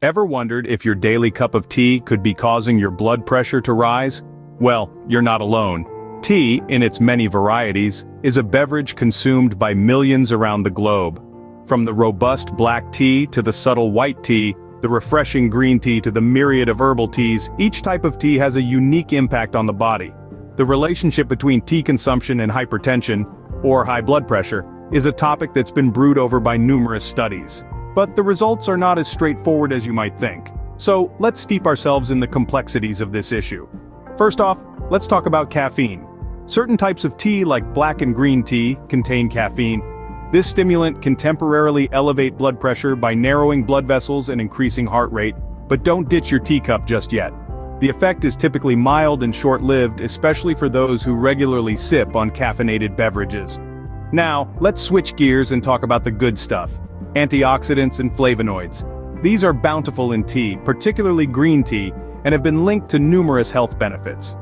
Ever wondered if your daily cup of tea could be causing your blood pressure to rise? Well, you're not alone. Tea, in its many varieties, is a beverage consumed by millions around the globe. From the robust black tea to the subtle white tea, the refreshing green tea to the myriad of herbal teas, each type of tea has a unique impact on the body. The relationship between tea consumption and hypertension, or high blood pressure, is a topic that's been brewed over by numerous studies. But the results are not as straightforward as you might think. So, let's steep ourselves in the complexities of this issue. First off, let's talk about caffeine. Certain types of tea, like black and green tea, contain caffeine. This stimulant can temporarily elevate blood pressure by narrowing blood vessels and increasing heart rate, but don't ditch your teacup just yet. The effect is typically mild and short-lived, especially for those who regularly sip on caffeinated beverages. Now, let's switch gears and talk about the good stuff: antioxidants and flavonoids. These are bountiful in tea, particularly green tea, and have been linked to numerous health benefits.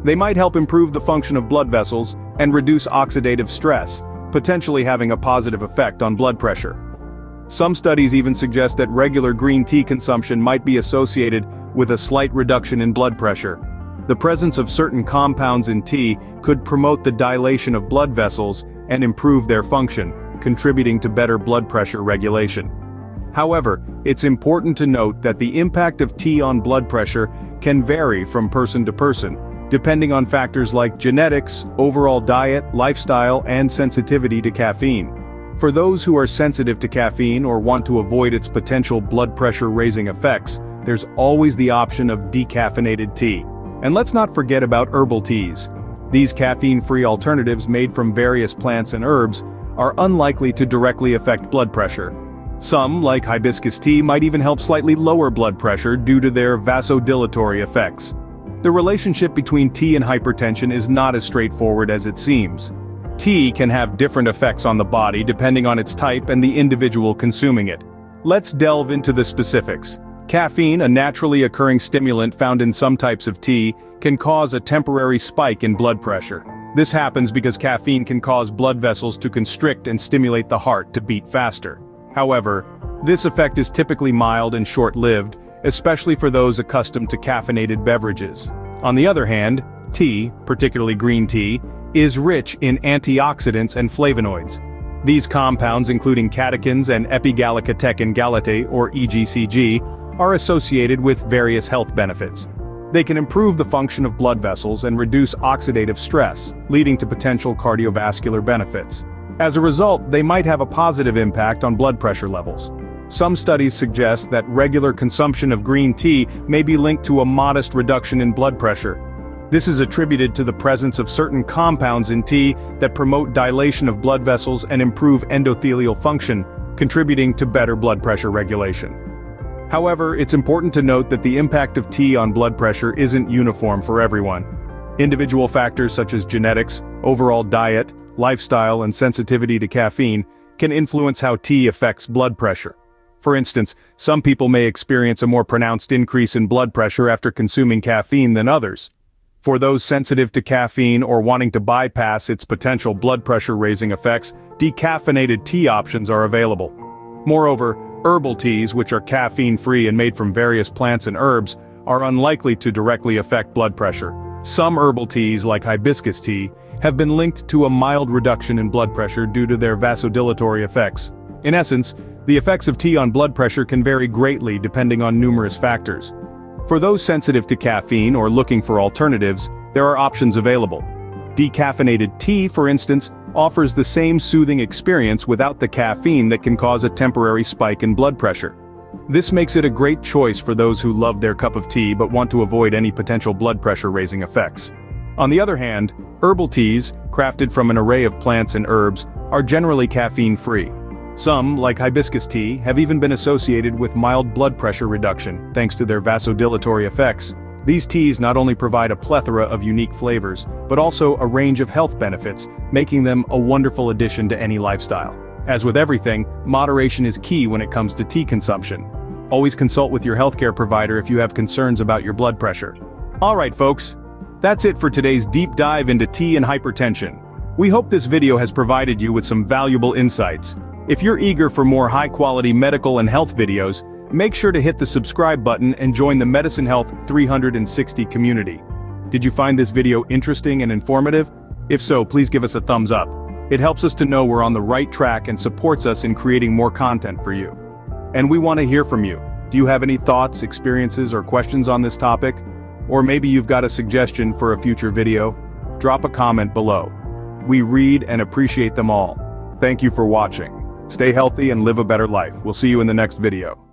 They might help improve the function of blood vessels and reduce oxidative stress, potentially having a positive effect on blood pressure. Some studies even suggest that regular green tea consumption might be associated with a slight reduction in blood pressure. The presence of certain compounds in tea could promote the dilation of blood vessels and improve their function, contributing to better blood pressure regulation. However, it's important to note that the impact of tea on blood pressure can vary from person to person, depending on factors like genetics, overall diet, lifestyle, and sensitivity to caffeine. For those who are sensitive to caffeine or want to avoid its potential blood pressure-raising effects, there's always the option of decaffeinated tea. And let's not forget about herbal teas. These caffeine-free alternatives made from various plants and herbs are unlikely to directly affect blood pressure. Some, like hibiscus tea, might even help slightly lower blood pressure due to their vasodilatory effects. The relationship between tea and hypertension is not as straightforward as it seems. Tea can have different effects on the body depending on its type and the individual consuming it. Let's delve into the specifics. Caffeine, a naturally occurring stimulant found in some types of tea, can cause a temporary spike in blood pressure. This happens because caffeine can cause blood vessels to constrict and stimulate the heart to beat faster. However, this effect is typically mild and short-lived, especially for those accustomed to caffeinated beverages. On the other hand, tea, particularly green tea, is rich in antioxidants and flavonoids. These compounds, including catechins and epigallocatechin gallate, or EGCG, are associated with various health benefits. They can improve the function of blood vessels and reduce oxidative stress, leading to potential cardiovascular benefits. As a result, they might have a positive impact on blood pressure levels. Some studies suggest that regular consumption of green tea may be linked to a modest reduction in blood pressure. This is attributed to the presence of certain compounds in tea that promote dilation of blood vessels and improve endothelial function, contributing to better blood pressure regulation. However, it's important to note that the impact of tea on blood pressure isn't uniform for everyone. Individual factors such as genetics, overall diet, lifestyle, and sensitivity to caffeine can influence how tea affects blood pressure. For instance, some people may experience a more pronounced increase in blood pressure after consuming caffeine than others. For those sensitive to caffeine or wanting to bypass its potential blood pressure-raising effects, decaffeinated tea options are available. Moreover, herbal teas, which are caffeine-free and made from various plants and herbs, are unlikely to directly affect blood pressure. Some herbal teas, like hibiscus tea, have been linked to a mild reduction in blood pressure due to their vasodilatory effects. In essence, the effects of tea on blood pressure can vary greatly depending on numerous factors. For those sensitive to caffeine or looking for alternatives, there are options available. Decaffeinated tea, for instance, offers the same soothing experience without the caffeine that can cause a temporary spike in blood pressure. This makes it a great choice for those who love their cup of tea but want to avoid any potential blood pressure-raising effects. On the other hand, herbal teas, crafted from an array of plants and herbs, are generally caffeine-free. Some, like hibiscus tea, have even been associated with mild blood pressure reduction, thanks to their vasodilatory effects. These teas not only provide a plethora of unique flavors, but also a range of health benefits, making them a wonderful addition to any lifestyle. As with everything, moderation is key when it comes to tea consumption. Always consult with your healthcare provider if you have concerns about your blood pressure. Alright folks, that's it for today's deep dive into tea and hypertension. We hope this video has provided you with some valuable insights. If you're eager for more high-quality medical and health videos, Make sure to hit the subscribe button and join the Medicine Health 360 community. Did you find this video interesting and informative? If so, please give us a thumbs up. It helps us to know we're on the right track and supports us in creating more content for you. And we want to hear from you. Do you have any thoughts, experiences, or questions on this topic? Or maybe you've got a suggestion for a future video? Drop a comment below. We read and appreciate them all. Thank you for watching. Stay healthy and live a better life. We'll see you in the next video.